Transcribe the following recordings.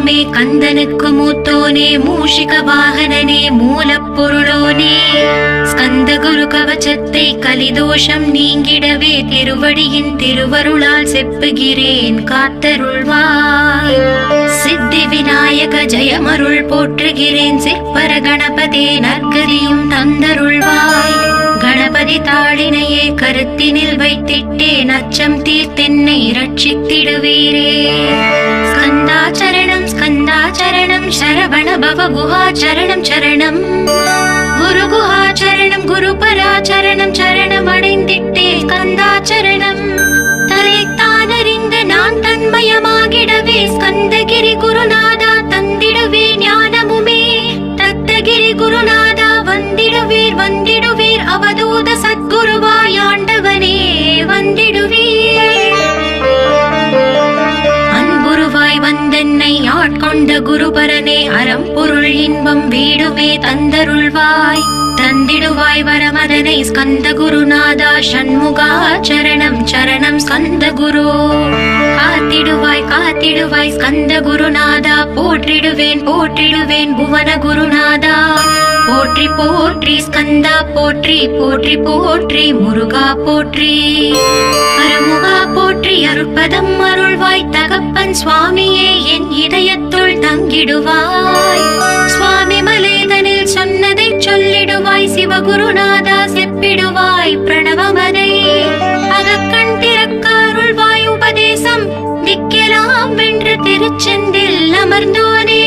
தெய்வமே கந்தனுக்கு மூத்தோனே மூஷிக வாகனனே மூலப்பொருளோனே ஸ்கந்த குரு கவச்சத்தை கலிதோஷம் நீங்கிடவே திருவடியின் திருவருளால் செப்புகிறேன் காத்தருள்வாய். சித்தி விநாயக ஜெயமருள் போற்றுகிறேன் சிற்பர கணபதே நற்கதியும் தந்தருள்வாய். கணபதி தாளினையே கருத்தினில் வைத்திட்டேன் அச்சம் தீர்த்தென்னை ரட்சித்திடுவீரே. ஸ்கந்தாச்சரணம் ஸ்கந்தாச்சரணம் சரவண பவ குஹாச்சரணம் சரணம் குரு குஹாச்சரணம் குருபராச்சரணம் சரணம் அடைந்திட்டே ஸ்கந்தாச்சரணம். தன்னைத்தானறிந்து நான் தன்மயமாகிடவே ஸ்கந்தகிரி குருநாதா தந்திடுவே ஞானமுமே. தத்தகிரி குருநாதா வந்திடுவீர் வந்திடுவீர் அவதூத சத்குருவாய் ஆண்டவனே வந்திடுவீர். அன்புருவாய் வந்தென்னை ஆட்கொண்ட குருபரனே அறம்பொருள் இன்பம் வீடுமே தந்தருள்வாய். தந்திடுவாய் வரமதனை ஸ்கந்த குருநாதா ஷண்முகா சரணம் சரணம் ஸ்கந்த குரு. காத்திடுவாய் காத்திடுவாய் ஸ்கந்த குருநாதா போற்றிடுவேன் போற்றிடுவேன் புவன குருநாதா. போற்றி போற்றி ஸ்கந்தா போற்றி போற்றி போற்றி முருகா போற்றி. அருமுகா போற்றி அருட்பதம் அருள்வாய் தகப்பன் சுவாமியே என் இதயத்துள் தங்கிடுவாய். சுவாமி மலேதனில் சொன்னதை சொல்லிடுவாய் சிவகுருநாதா செப்பிடுவாய் பிரணவமதை. அகக்கண் திறக்க அருள்வாய் உபதேசம் திக்கெல்லாம் வென்று திருச்செந்தில் அமர்ந்தோனே.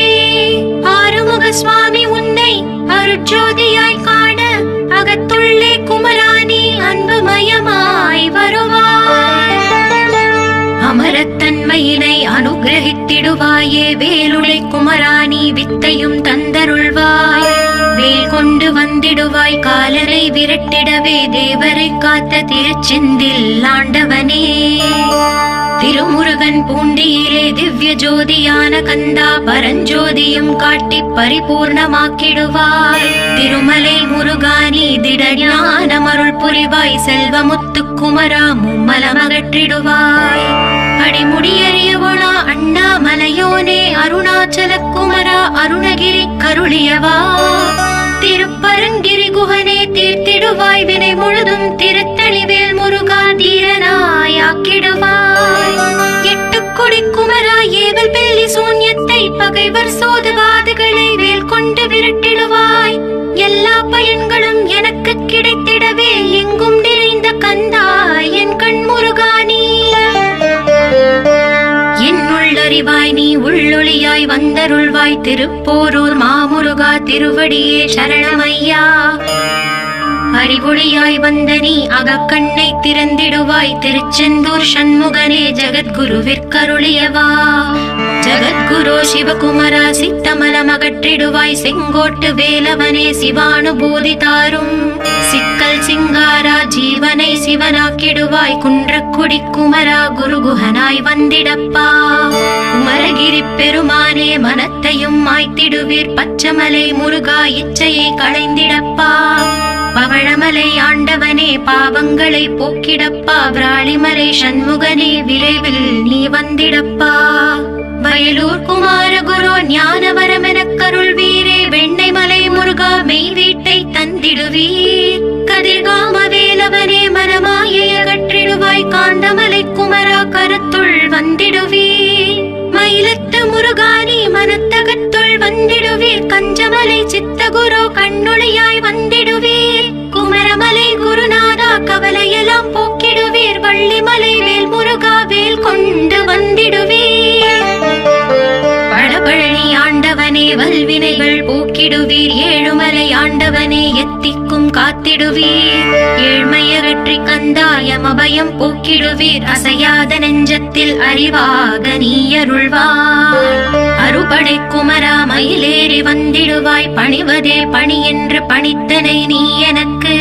ஆறுமுக சுவாமி உன்னை அருட்ஜோதியாய் காண அகத்துள்ளே குமராணி அன்புமயமாய் வருவாய். அமரத்தன்மையினை அனுகிரகித்திடுவாயே வேலுளை குமராணி வித்தையும் தந்தருள்வாய். வேல் கொண்டு வந்திடுவாய் காலரை விரட்டிடவே தேவரை காத்த திருச்செந்தில் ஆண்டவனே. திருமுருகன் பூண்டியிலே திவ்ய ஜோதியான கந்தா பரஞ்சோதியும் காட்டி பரிபூர்ணமாக்கிடுவாய். திருமலை முருகானி திடஞானமருள் புரிவாய் செல்வமுத்து குமரா மும்மலமகற்றிடுவாய். அடிமுடியறியவளா அண்ணாமலையோனே அருணாச்சல குமரா அருணகிரி கருளியவா. திருப்பரங்கிரி குகனே தீர்த்திடுவாய் வினை முழுதும் திருத்தளிவேல் முருகா தீரனாய் ஆக்கிடுவாய். எட்டுக்குடி குமரா ஏவல் பெல்லி சூன்யத்தை பகைவர் சோதுவாதுகளை வேல் கொண்டு விரட்டிடுவாய். எல்லா பயன்களும் எனக்கு கிடைத்திடவே எங்கும் நிறைந்த கந்தா என் கண் முருகானி. என்னுள்ளறிவாய் நீ உள்ளொளியாய் வந்தருள்வாய் திருப்போரூர் மாமுருகா திருவடியே சரணமையா. அறிவொளியாய் வந்த நீ அகக்கண்ணை திறந்திடுவாய் திருச்செந்தூர் ஷண்முகனே ஜகத்குருவிற்கருளியவா. ஜகத்குரு சிவகுமரா சித்தமலமகற்றிடுவாய் செங்கோட்டு வேலவனே சிவானுபூதி தாரும். சிக்கல் சிங்காரா ஜீவனை சிவனாக்கிடுவாய் குன்றக்குடி குமரா குருகுஹனாய் வந்திடப்பா. குமரகிரி பெருமானே மனத்தையும் மாய்த்திடுவீர் பச்சமலை முருகா இச்சையை களைந்திடப்பா. பவழமலை ஆண்டவனே பாவங்களை போக்கிடப்பா. விராளிமலை சண்முகனே விரைவில் நீ வந்திடப்பா. வயலூர் குமாரகுரு ஞானவரமெனக் கருள்வீரே வெண்ணைமலை முருகா மெய் வீட்டை தந்திடுவீர். கதிர்காம வேலவனே மனமாயை அகற்றிடுவாய் காந்தமலை குமரா கருத்துள் வந்திடுவீர். மயிலத்து முருகானி மனத்தகத்துள் வந்திடுவீர். கஞ்சமலை சித்தகுரு கண்ணொளியாய் வந்திடுவீர். குமரமலை குருநாதா கவலையெல்லாம் போக்கிடுவீர். வள்ளிமலை வேல் முருகா வேல் கொண்டு வந்திடுவீர். பழபழனி ஆண்டவனே வல்வினைகள் போக்கிடுவீர். ஏழுமலை ஆண்டவனே எத்திக்கும் காத்திடுவீர். ஏழ்மையகற்றி கந்தாயம் அபயம் போக்கிடுவீர். அசையாத நெஞ்சத்தில் அறிவாக நீ அருள்வாய். அறுபடை குமரா மயிலேறி வந்திடுவாய். பணிவதே பணி என்று பணித்தனை நீ எனக்கு.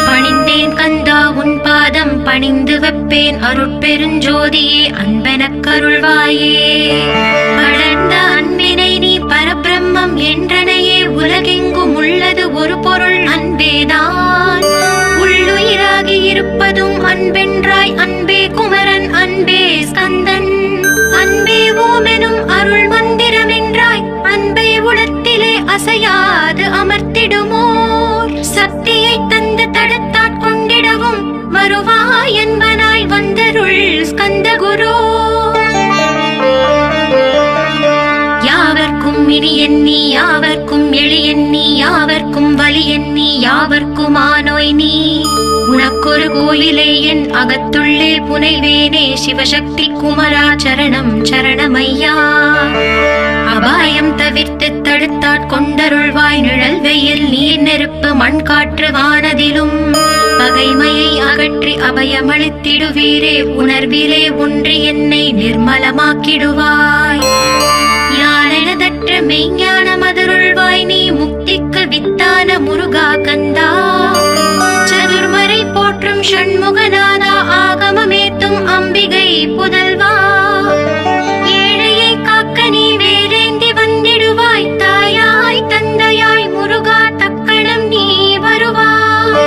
பணிந்தேன் கந்தா உன் பாதம் பணிந்து வைப்பேன் அருட்பெருஞ்சோதியே அன்பெனக் கருள்வாயே. வளர்ந்த அன்பினை நீ பரபிரம்மம் என்றனையே உலகெங்கும் உள்ளது ஒரு பொருள் அன்பேதான். உள்ளுயிராகி இருப்பதும் அன்பென்றாய் அன்பே குமரன் அன்பே ஸ்கந்தன் அன்பே ஓமெனும் அருள் மந்திர அசையாது அமர்த்திடுமோர் சக்தியை தந்து தடுத்தாற் கொண்டிடவும் வருவாய் என்பனாய் வந்தருள் ஸ்கந்தகுரு. யாவர்க்கும் இனி எண்ணி யாவர்க்கும் எளி எண்ணி யாவர்க்கும் வலி எண்ணி யாவர்க்கும் ஆனோய் நீ உனக்கொரு கோயிலே என் அகத்துள்ளே புனைவேனே சிவசக்தி குமரா சரணம் சரணமையா. அபாயம் தவிர்த்து தடுத்தாற் கொண்டருள்வாய் நிழல் வெயில் நீர் நெருப்பு மண் காற்று வானதிலும் பகைமையை அகற்றி அபயமளித்திடுவீரே உணர்விலே ஒன்றி என்னை நிர்மலமாக்கிடுவாய். யானெனதற்ற மெய்ஞான மதருள்வாய் நீ முக்திக்கு வித்தான முருகா கந்தா. சதுர்மறை போற்றும் ஷண்முகநாதா ஆகமமேத்தும் அம்பிகை புதல்வா. ஏழையை காக்க நீ வேலேந்தி வந்திடுவாய் தாயாய் தந்தையாய் முருகா தக்கணம் நீ வருவாய்.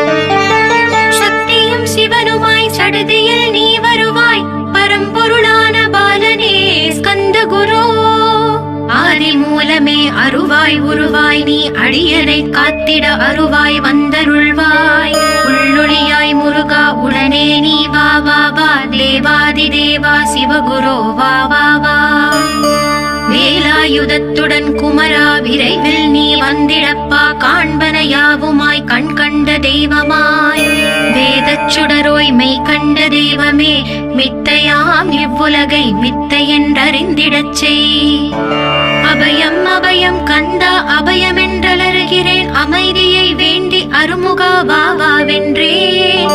சக்தியும் சிவனுமாய் சடுதியில் நீ வருவாய் பரம்பொருளான பாலனே ஸ்கந்தகுரு. ஆதி மூலமே அருவாய் உருவாய் நீ அடியனை காத்திட அருவாய் வந்தருள்வாய். உள்ளொளியாய் முருகா உடனே நீ வா வா வா தேவாதி தேவா சிவகுரு வா வா வா. வேலாயுதத்துடன் குமரா விரைவில் நீ வந்திடப்பா காண்பன யாவுமாய் கண் கண்ட தெய்வமாய் வேதச் சுடரோய் மெய் கண்ட தெய்வமே மித்தையாம் இவ்வுலகை மித்தை என்றறிந்திடச் செய். அபயம் அபயம் கந்தா அபயமென்றலறுகிறேன் அமைதியை வேண்டி அருமுகா வா வா வென்றேன்.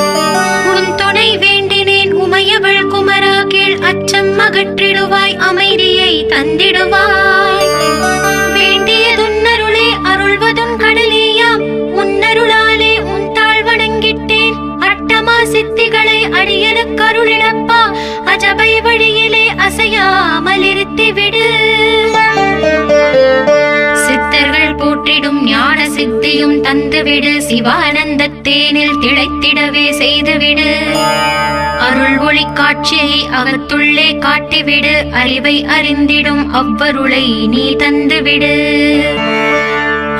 உன் துணை வேண்டினேன் உமையவள் குமரா கீழ் அச்சம் அகற்றிடுவாய் அமைதியை தந்திடுவாய். வேண்டியதுன்னருளே அருள்வதும் கடலேயாம் உன்னருளாலே உன் தாழ் வணங்கிட்டேன். அட்டமா சித்திகளை அடியனுக்கு அருளிடப்பா அஜபை வழியிலே அசையாமல் இருத்திவிடு. சித்தர்கள் போற்றிடும் ஞான சித்தியும் தந்துவிடு சிவானந்தத்தேனில் திளைத்திடவே செய்துவிடு. அருள் ஒளி காட்சியை அகத்துள்ளே காட்டிவிடு அறிவை அறிந்திடும் அவ்வருளை நீ தந்துவிடு.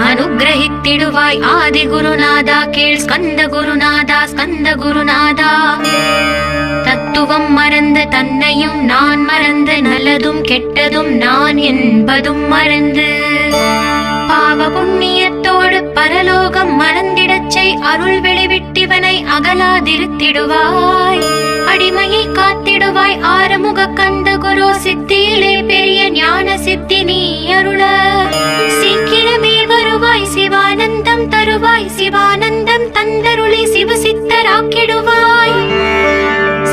அனுகிரகித்திடுவாய் ஆதி குருநாதா கீழ் ஸ்கந்த குருநாதா ஸ்கந்த குருநாதா. தத்துவம் மறந்து தன்னையும் நான் மறந்து நல்லதும் கெட்டதும் நான் என்பதும் மறந்து பாவ புண்ணியத்தோடு பரலோகம் மறந்திடச் செய் அருள் வெளிவிட்டிவனை அகலாதிருத்திடுவாய். அடிமையை காத்திடுவாய் ஆறுமுக கந்த குரு சித்தியிலே பெரிய ஞான சித்தி நீ அருள. சீக்கிரமே வருவாய் சிவானந்தம் தருவாய் சிவானந்தம் தந்தருளி சிவசித்தராக்கிடுவாய்.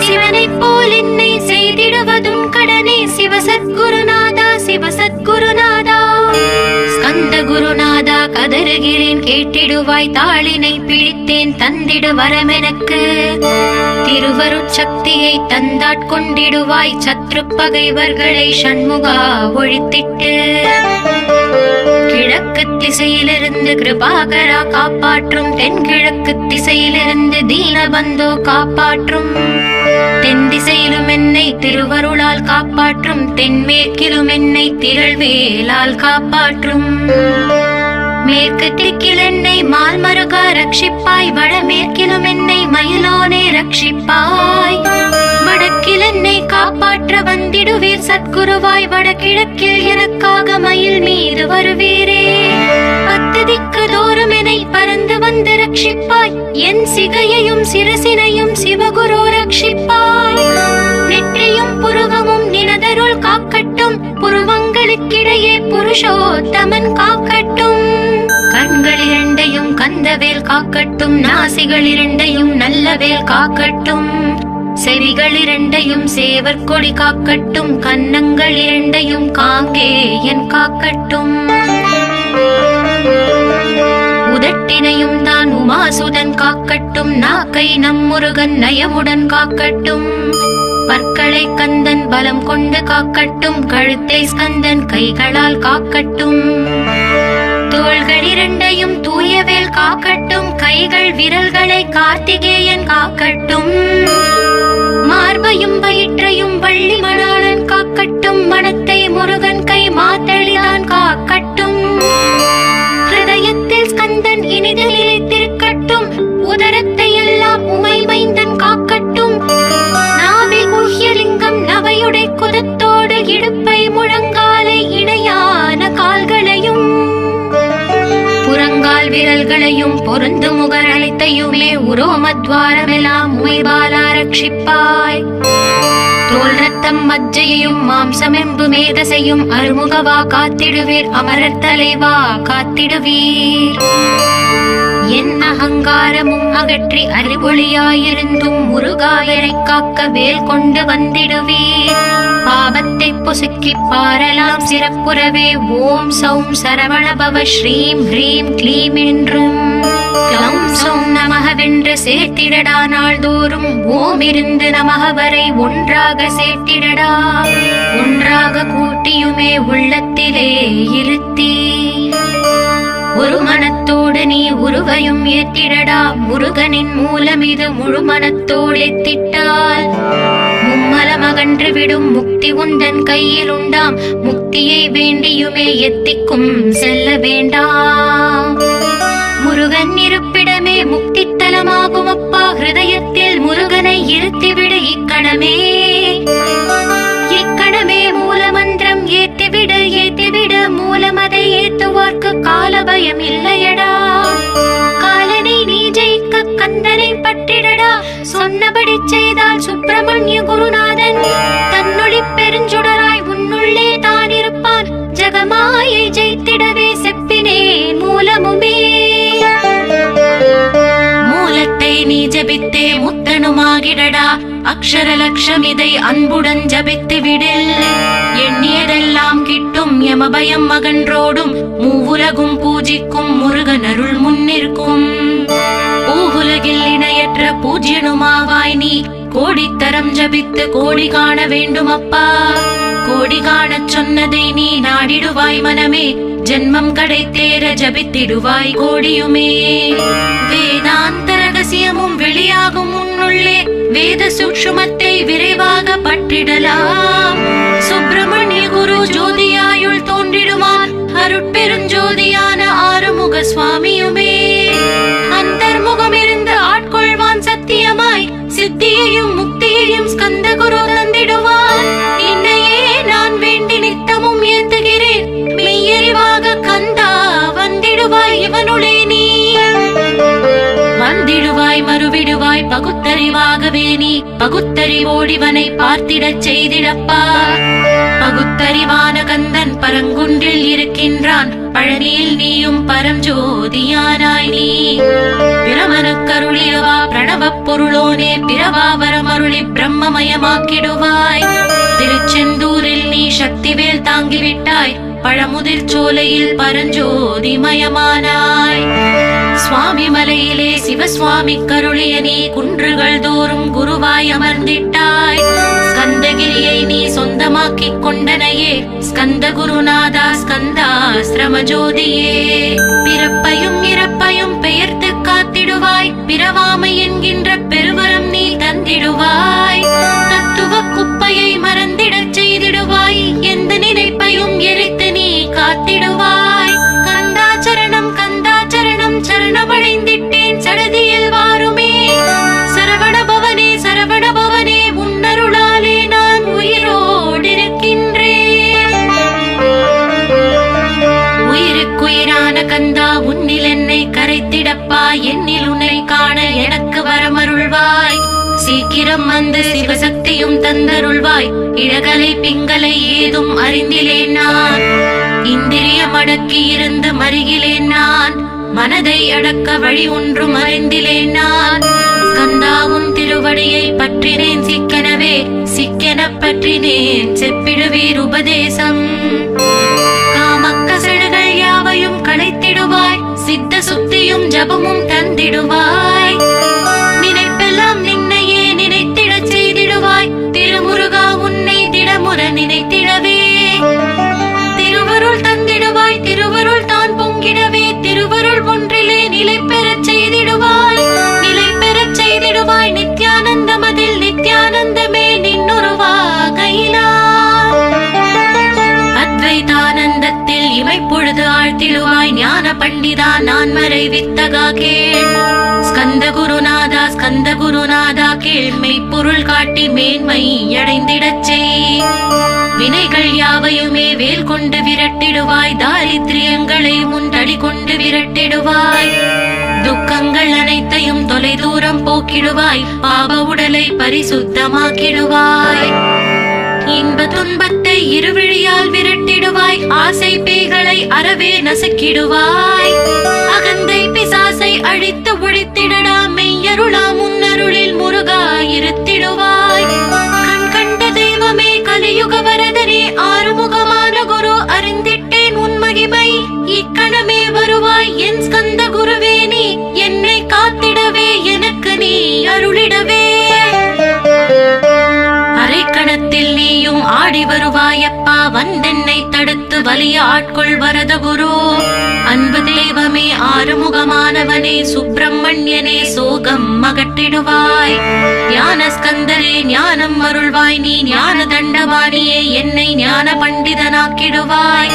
சிவனைப் போல் என்னை செய்திடுவதும் கடனே சிவசத்குருநாதா சிவசத்குருநாதா. ஸ்கந்த குருநாதா கதறுகிறேன் கேட்டிடுவாய் தாளினை பிடித்தேன் தந்திடு வரமெனக்கு. திருவருட்சக்தியை தந்தாட்கொண்டிடுவாய் சத்ரு பகைவர்களை ஷண்முகா ஒழித்திட்டு. கிழக்கு திசையிலிருந்து கிருபாகரா காப்பாற்றும் தென்கிழக்கு திசையிலிருந்து தீனபந்தோ காப்பாற்றும். தென் திசையிலும் என்னை திருவருளால் காப்பாற்றும் தென்மேற்கிலும் என்னை திரள்வேலால் காப்பாற்றும். மேற்கு திக்கில் என்னை மால்மருகா ரட்சிப்பாய் வடமேற்கிலும் என்னை மயிலோனே ரட்சிப்பாய். வடக்கில் என்னை காப்பாற்ற வந்திடுவீர் சத்குருவாய் வடகிழக்கில் எனக்காக மயில் மீது வருவீரே. பத்து திக்கு தோறும் என்னை பறந்து வந்து ரட்சிப்பாய் என் சிகையையும் சிரசினையும் சிவகுரு ரட்சிப்பாய். நெற்றியும் புருவமும் நினதருள் காக்கட்டும் புருவங்களுக்கிடையே புருஷோத்தமன் காக்கட்டும். கண்கள் இரண்டையும் கந்தவேல் காக்கட்டும் நாசிகள் இரண்டையும் நல்லவேல் காக்கட்டும். செவிகள் இரண்டையும் சேவற்கொடி காக்கட்டும் கன்னங்கள் இரண்டையும் காங்கேயன் காக்கட்டும். உதட்டினையும் தான் உமாசுதன் காக்கட்டும் நாக்கை நம் முருகன் நயமுடன் காக்கட்டும். பற்களை கந்தன் பலம் கொண்டு காக்கட்டும் கழுத்தை ஸ்கந்தன் கைகளால் காக்கட்டும். தோள்கள் இரண்டையும் தூயவேல் காக்கட்டும் கைகள் விரல்களை கார்த்திகேயன் காக்கட்டும். மார்பையும் வயிற்றையும் வள்ளி மணாளன் காக்கட்டும் மனத்தை முருகன் கை மாத்தளிதான் காக்கட்டும். உரோமத்வாரமெல்லாம் உமைபாலா ரட்சிப்பாய். தோல் ரத்தம் மஜ்ஜையையும் மாம்சமெம்பு மேதசையும் அருமுகவா காத்திடுவீர், அமரர் தலைவா காத்திடுவீர். என் அகங்காரமும் அகற்றி அறிவொளியாயிருந்தும் முருகாயரைக் காக்க வேல் கொண்டு வந்திடுவீர். பாவத்தை பொசுக்கி பாரலாம் சிறப்புறவே ஓம் சௌம் சரவணபவ ஸ்ரீம் ஹ்ரீம் க்ளீம் என்றும் க்ளௌம் சௌம் நமகவென்று சேர்த்திடடா. நாள்தோறும் ஓம் இருந்து நமக வரை ஒன்றாக சேர்த்திடடா. ஒன்றாக கூட்டியுமே உள்ளத்திலே இருத்தி ஒரு மனத்தோடு நீ உருவையும் ஏற்றிடடா. முருகனின் மூலம் இது முழு மனத்தோடு எத்திட்டால் மும்மலம் அகன்று விடும் முக்தி உந்தன் கையில் உண்டாம். முக்தியை வேண்டியுமே எத்திக்கும் செல்ல வேண்டாம். முருகன் இருப்பிடமே முக்தி தலமாகும் அப்பா. ஹிருதயத்தில் முருகனை இருத்திவிடு இக்கணமே. இக்கணமே மூலமந்திரம் ஏத்திவிடு ஏத்திவிடு. மூலமதை ஏத்துவார்க்கு கால பயம் இல்லையடா. காலனை நீ ஜெயிக்க கந்தனை பற்றிடடா. சொன்னபடி செய்தால் சுப்பிரமணிய குருநாதன் தன்னொளி பெருஞ்சுடராய் உன்னுள்ளே தான் இருப்பான். ஜகமாயை ஜெயித்திடவே செப்பினேன் மூலமுமே. மூலத்தை நீ ஜபித்தே முத்தனுமாகிடடா. அக்ஷர லட்சம் இதை அன்புடன் ஜபித்து விடில். எண்ணியதெல்லாம் கிட்டும் யமபயம் அகன்றோடும். மூவுலகும் பூஜிக்கும் முருகன் அருள் முன்னிற்கும். பூவுலகில் இணையற்ற பூஜ்யனுமாவாய் நீ. கோடித்தரம் ஜபித்து கோடி காண வேண்டும் அப்பா. கோடி காணச் சொன்னதை நீ நாடிடுவாய் மனமே. ஜென்மம் கடைத்தேற ஜபித்திடுவாய் கோடியுமே. வேதாந்த ரகசியமும் வெளியாகும் உன்னுள்ளே. வேத சூக்ஷ்மத்தை விரைவாக பற்றிடலாம். சுப்பிரமணிய குரு ஜோதியாயுள் தோன்றிடுவார். அருட்பெருஞ்சோதியான ஆறுமுக சுவாமியுமே. அந்தர்முகம் இருந்து ஆட்கொள்வான் சத்தியமாய். சித்தியையும் முக்தியையும் ஸ்கந்த குரு தந்திடுவார். என்னையே நான் வேண்டி நித்தமும் ஏத்துகிறேன். மெய்யறிவாக கந்தா வந்திடுவாய் இவனுளே நீ. வந்திடுவாய் மறுவிடுவாய் பகுத்தறிவாகவே நீ. பகுத்தறிவோடிவனை பார்த்திடச் செய்திடப்பா. பகுத்தறிவான கந்தன் பரங்குன்றில் இருக்கின்றான். பழனியில் நீயும் பரஞ்சோதியானாய் நீ. பிரமனுக்கருளியவா பிரணவப் பொருளோனே. பிறவாவரமருளி பிரம்மமயமாக்கிடுவாய். திருச்செந்தூரில் நீ சக்திவேல் தாங்கிவிட்டாய். பழமுதிர் சோலையில் பரஞ்சோதிமயமானாய். சுவாமி மலையிலே சிவசுவாமி கருளிய நீ. குன்றுகள் தோறும் குருவாய் அமர்ந்திட்டாய். ஸ்கந்தகிரியை நீ சொந்தமாக்கிக் கொண்டனையே. ஸ்கந்த குருநாதா ஸ்கந்தாஸ்ரம ஜோதியே. பிறப்பையும் இறப்பையும் பெயர்த்து காத்திடுவாய். பிறவாமை என்கின்ற பெருவரம் நீ தந்திடுவாய். தத்துவ குப்பையை மறந்திடச் செய்திடுவாய். எந்த நினைப்பையும் எரித்து நீ காத்திடுவாய். கந்தாச்சரணம் கந்தாச்சரணம் சரணமடைந்திட்டேன் சடதியில் வாருமே. சரவண பவனே சரவண பவனே உன்னருளாலே நான் உயிரோடிருக்கின்றேன். உயிருக்குயிரான கந்தா உன்னில் என்னை கரைத்திடப்பா. என்னில் உன்னை காண எனக்கு வரமருள்வாய். சீக்கிரம் வந்து சிவசக்தியும் தந்தருள்வாய். இடகலை பிங்களை ஏதும் அறிந்திலேன் நான். இந்திரியம் அடக்கி இருந்து மருகிலேன் நான். மனதை அடக்க வழி ஒன்றும் அறிந்திலேன் நான். ஸ்கந்தாவும் திருவடியை பற்றினேன் சிக்கனவே. சிக்கன பற்றினேன் செப்பிடுவீர் உபதேசம். காமக்கசடுகள் யாவையும் களைத்திடுவாய். சித்த சுத்தியும் ஜபமும் தந்திடுவாய். நினைப்பெல்லாம் நின்னையே நினைத்திடச் செய்திடுவாய். திருமுருகா உன்னை திடமுற நினைத்திடவே. திருவருள் தந்திடுவாய். திருவருள் தான் பொங்கிடவே. திருவருள் ஒன்றிலே நிலை பெறச் செய்திடுவாய். நிலை பெறச் செய்திடுவாய். நித்யானந்தமதில் நித்யானந்தமே நின்னுருவாகையினார். அத்வைதானந்தத்தில் இமைப்பொழுது ஆழ்த்திடுவாய். ஞான பண்டிதா நான் மறை வித்தகா கேள். ஸ்கந்த குருநாதா ஸ்கந்த குருநாதா கேள். மெய்ப்பொருள் காட்டி மேன்மை அடைந்திடச் செய். வினைகள் யாவையுமே வேல் கொண்டு விரட்டிடுவாய். தாரித்ரியங்களை முன் தடி கொண்டு விரட்டிடுவாய். துக்கங்கள் அனைத்தையும் தொலை தூரம் போக்கிடுவாய், பாவ உடலை பரிசுத்தமாக்கிடுவாய். இன்ப துன்பத்தை இருவிழியால் விரட்டிடுவாய், ஆசை பேய்களை அறவே நசுக்கிடுவாய். அகந்தை பிசாசை அழித்து ஒழித்திடடா, மெய்யருளா முன்னருளில் முருகா இருத்திடுவாய். கண் கண்ட தெய்வமே கலியுக வரதனே, ஆறுமுகமான குரு அறிந்திட்டேன் உன் மகிமை. இக்கணமே வருவாய் என் ஸ்கந்த குருவே, நீ என்னை காத்திடவே எனக்கு நீ அருளிடவே. அரைக்கணத்தில் நீயும் ஆடி வருவாயப்பா, வந்தென்னை தடுத்து வலிய ஆட்கொள் வரத குரு. அன்பு தெய்வமே ஆறுமுகமானவனே, சுப்பிரமணியனே சோகம் அகற்றிடுவாய். ஞான ஸ்கந்தரே ஞானம் அருள்வாய், நீ ஞான தண்டவாணியே என்னை ஞான பண்டிதனாக்கிடுவாய்.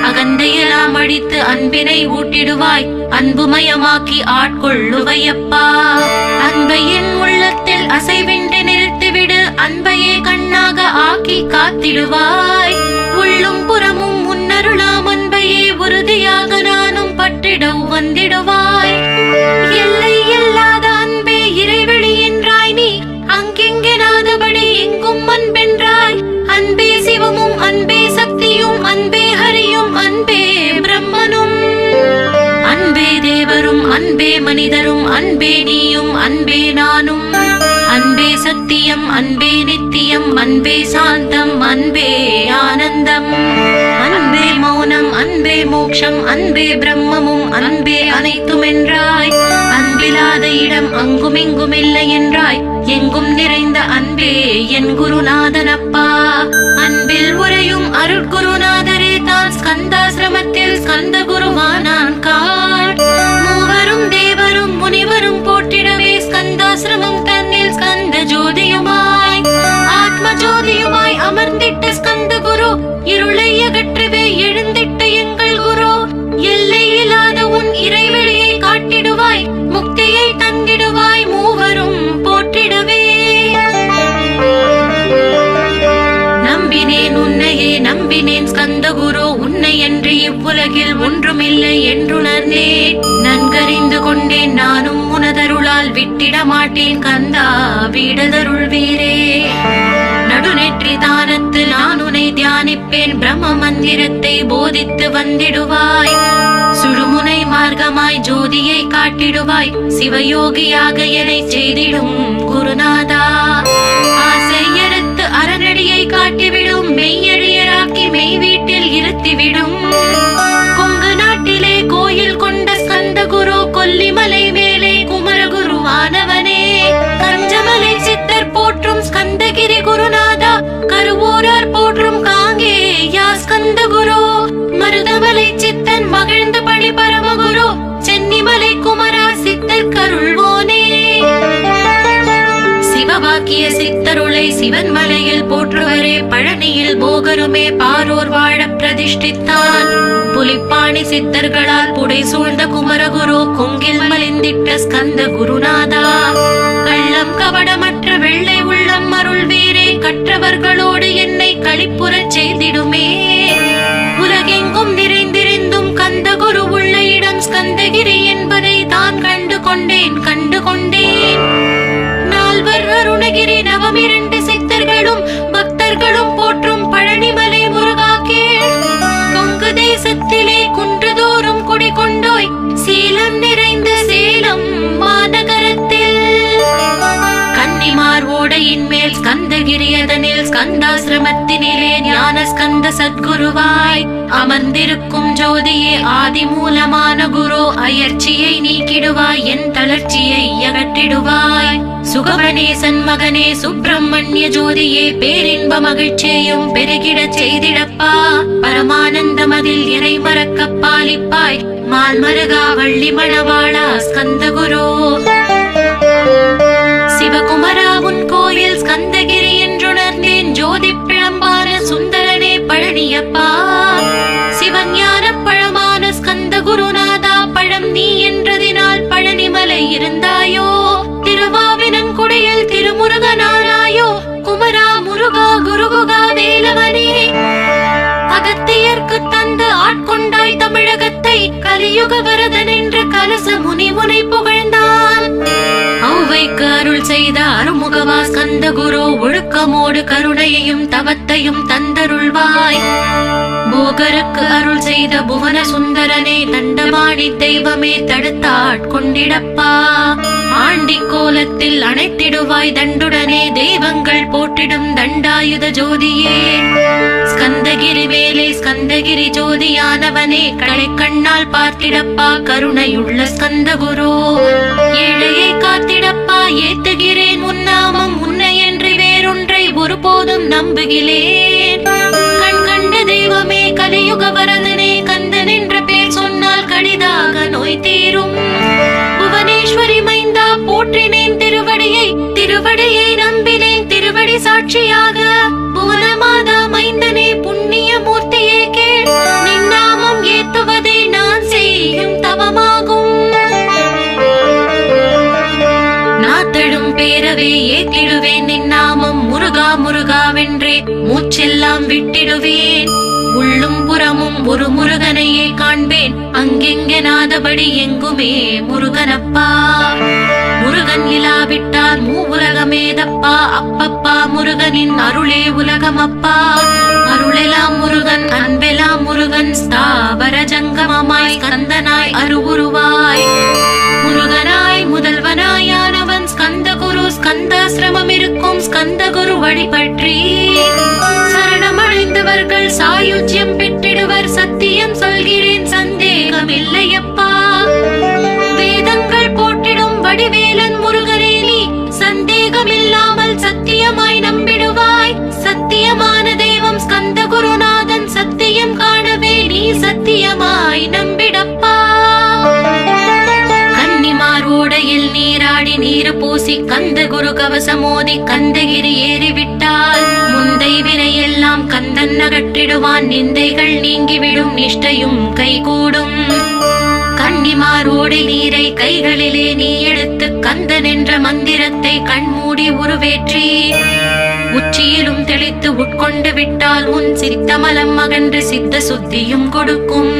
அகந்தையெல்லாம் அழித்து அன்பினை ஊட்டிடுவாய், அன்புமயமாக்கி ஆட்கொள்ளுவையப்பா. அன்பையின் உள்ளத்தில் அசைவின்றி நிறுத்திவிடு, அன்பையே கண்ணாக ஆக்கி காத்திடுவாய். உள்ளும் புறமும் முன்னருளாம் அன்பையே உறுதியாக நானும் பற்றிட வந்திடுவாய். எல்லை இல்லாத அன்பே இறைவெளி என்றாய், நீ அங்கெங்கெனாதபடி எங்கும் அன்பென்றாய். அன்பே சிவமும் அன்பே சக்தியும் அன்பே ஹரியும் அன்பே பிரம்மனும். அன்பே தேவரும் அன்பே மனிதரும் அன்பே நீயும் அன்பே நானும். அன்பே சத்தியம் அன்பே நித்தியம் அன்பே சாந்தம் அன்பே ஆனந்தம். அன்பே மௌனம் அன்பே மோட்சம் அன்பே பிரம்மமும் அன்பே அனைத்தும் என்றாய். அன்பில்லாத இடம் அங்கும் இங்கும் இல்லை என்றாய், எங்கும் நிறைந்த அன்பே என் குருநாதனப்பா. அன்பில் உரையும் அருட்குருநாதரே தான் ஸ்கந்தாசிரமத்தில் ஸ்கந்த குருவானான் காட். மூவரும் தேவரும் முனிவரும் போற்றிடவே ஸ்கந்தாசிரமம் தன்னில் ஸ்கந்த ஜோதியுமாய் ஆத்ம ஜோதியுமாய் அமர்ந்திட்ட ஸ்கந்த குரு, இருளை அகற்றவே எழுந்திட்ட எங்கள் குரு. எல்லை இல்லாத உன் இறைவெளியை காட்டிடுவாய், முக்தியை தந்திடுவாய், மூவரும் போற்றிடவே. நம்பினேன் உன்னையே நம்பினேன் ஸ்கந்த குரு, உன்னை என்று இவ்வுலகில் ஒன்றுமில்லை என்றுணர்ந்தேன். நன்கறிந்து கொண்டேன் நானும் உனதருளால் விட்டிட மாட்டேன் கந்தா வீடதருள் வீரே. நடுநெற்றி தானத்து நான் உன்னை தியானிப்பேன், பிரம்ம மந்திரத்தை போதித்து வந்திடுவாய். சுடுமுனை மார்க்கமாய் ஜோதியை காட்டிடுவாய், சிவயோகியாக என்னை செய்திடும் குருநாதா. ஆசையறுத்து அறநடியை காட்டிவிடும், மெய்யழியராக்கி மெய் வீட்டில் இருத்திவிடும். கொங்கு நாட்டிலே கோயில் கொண்ட ஸ்கந்த குரு, கொல்லிமலை மேலே குமரகுருவானவனே. கஞ்சமலை சித்தர் போற்றும் ஸ்கந்தகிரி குருநாதா, கருவூரார் போற்றும் காங்கேயா ஸ்கந்த குரு. மருதமலை சித்தன் மகிழ்ந்து பழி பரமகுரு, சென்னிமலை குமரா சித்தர் கருள்வோனே. சிவவாக்கிய சித்தருளை சிவன் மலையில் போற்றுவரே, பழனியில் போகருமே பாரோர் வாழ பிரதிஷ்டித்தான். புலிப்பாணி சித்தர்களால் புடை சூழ்ந்த குமரகுரு, கொங்கில் மலிந்திட்ட ஸ்கந்த குருநாதா. கள்ளம் கபடமற்ற வெள்ளை உள்ளம் அருள் வீரே, கற்றவர்களோடு என்னை களிப்புறச் செய்திடுமே. உலகெங்கும் நிறைந்திருந்தும் கந்த குரு உள்ள இடம் ஸ்கந்தகிரி என்பதை தான் கண்டு கொண்டேன் கண்டு கொண்டேன். நால்வர் அருணகிரி நவமிரண்டு சித்தர்களும் பக்தர்களும் போற்றும் பழனிமலை முருகா கேள். கொங்கு தேசத்திலே குன்றுதோறும் குடிகொண்டோய், சீலம் நிறைந்த சேலம் மாநகரத்தில். கன்னிமார் ஓடையின் மேல் ஸ்கந்தகிரி, அதனில் ஸ்கந்தாசிரமத்தினிலே ஞான ஸ்கந்த சத்குருவாய் அமர்ந்திருக்கும் ஜோதியே ஆதி மூலமான குரு. அயற்சியை நீக்கிடுவாய், என் தளர்ச்சியை அகற்றிடுவாய். சுகவனேசன் மகனே சுப்பிரமணிய ஜோதியே, பேரின்ப மகிழ்ச்சியையும் பெருகிடச் செய்திடப்பா. பரமானந்தமதில் இறை மறக்க பாலிப்பாய், மால்மருகா வள்ளி மணவாளா ஸ்கந்த குரு. சிவகுமரா உன் கோயில் ஸ்கந்தகிரி என்றுணர்ந்தேன், ஜோதி பிழம்பான சுந்தரனே பழனியப்பா. சிவஞான பழமான ஸ்கந்த குருநாதா, பழம் நீ என்றதினால் பழனிமலை இருந்தாயோ. திருவாவினங்குடியில் திருமுருகனானாயோ, குமரா முருகா குருகுகா வேலவனே. அகத்தியர்க்கு தந்து ஆட்கொண்டாய் தமிழகத்தை, கலியுக வரதன் என்று கலச முனி முனை ஸ்கந்தகுரு ஒழுக்கமோடு கருணையையும் தவத்தையும் தந்தருள்வாய். போகருக்கு அருள் செய்த புவன சுந்தரனே, தண்டபாணி தெய்வமே தடுத்தாட்கொண்டிடப்பா. ஆண்டி கோலத்தில் அணைத்திடுவாய் தண்டுடனே, தெய்வங்கள் போற்றிடும் தண்டாயுத ஜோதியே. ஸ்கந்தகிரி வேலே ஸ்கந்தகிரி ஜோதியானவனே, கடை கண்ணால் பார்த்திடப்பா கருணையுள்ள ஸ்கந்தகுரு. ஏழையை காத்திடப்பா ஏத்துகிறேன் உன்னாமம், உன்னையன்றி வேறொன்றை ஒருபோதும் நம்புகிறேன். கண் கண்ட தெய்வமே கலியுக வரதனே, கந்தன் என்ற பேர் சொன்னால் கடிதாக நோய் தீரும். புவனேஸ்வரி மைந்தா போற்றினேன் திருவடியை, திருவடியை நம்பினேன் திருவடி சாட்சியாக. புவனமாதா மைந்தனே புண்ணிய மூர்த்தியே கேள், நின்னாமம் ஏத்துவதே நான் செய்யும் தவமாகும். நாத்தழும் பேரவே ஏத்திடுவேன் நின்னாமம், முருகா முருகாவென்றே மூச்செல்லாம் விட்டிடுவேன். உள்ளும் புறமும் ஒரு முருகனையே காண்பேன், அங்கெங்கெனாதபடி எங்குமே முருகனப்பா. முருகன் இலாவிட்டால் மூவுலகமேதப்பா, அப்பப்பா முருகனின் அருளே உலகமப்பா. அருளெல்லாம் முருகன் அன்பெல்லாம் முருகன், ஸ்தாவர ஜங்கமமாய் ஸ்கந்தனாய் அருவுருவாய். முருகனாய் முதல்வனாயானவன் ஸ்கந்தகுரு, ஸ்கந்தாசிரமம் இருக்கும் ஸ்கந்தகுரு வழிபற்றி சரணமடைந்தவர்கள் சாயுஜ்யம் பெற்றிடுவர். சத்தியம் சொல்கிறேன் சந்தேகம் இல்லையப்பா. வேதங்கள் போற்றிடும் வடிவேலன் முருகனே, நீ சந்தேகம் இல்லாமல் சத்தியமாய் நம்பிடுவாய். சத்தியமான தெய்வம் ஸ்கந்தகுருநாதன், சத்தியம் காணவே நீ சத்தியமாய் நம்பிடப்பா. ஓடையில் நீராடி நீரு பூசி கந்தகுரு கவசமோதி கந்தகிரி ஏறிவிட்டால் முந்தை வினையெல்லாம் கந்தன் அகற்றிடுவான். நிந்தைகள் நீங்கிவிடும், நிஷ்டையும் கைகூடும். கன்னிமாரோடை நீரை கைகளிலே நீ எடுத்து கந்தன் என்ற மந்திரத்தை கண்மூடி உருவேற்றி உச்சியிலும் தெளித்து உட்கொண்டு விட்டால் உன் சித்தமலம் அகன்று சித்த சுத்தியும் கொடுக்கும்.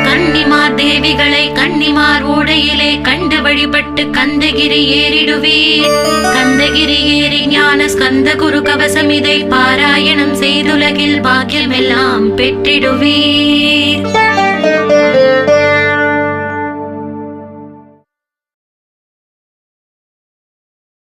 கன்னிமார் தேவிகளை கன்னிமார் ஓடையிலே கண்டு வழிபட்டு கந்தகிரி ஏறிடுவீர். கந்தகிரி ஏறி ஞான ஸ்கந்தகுரு கவசம் இதை பாராயணம் செய்துலகில் பாக்கியமெல்லாம் பெற்றிடுவீர்.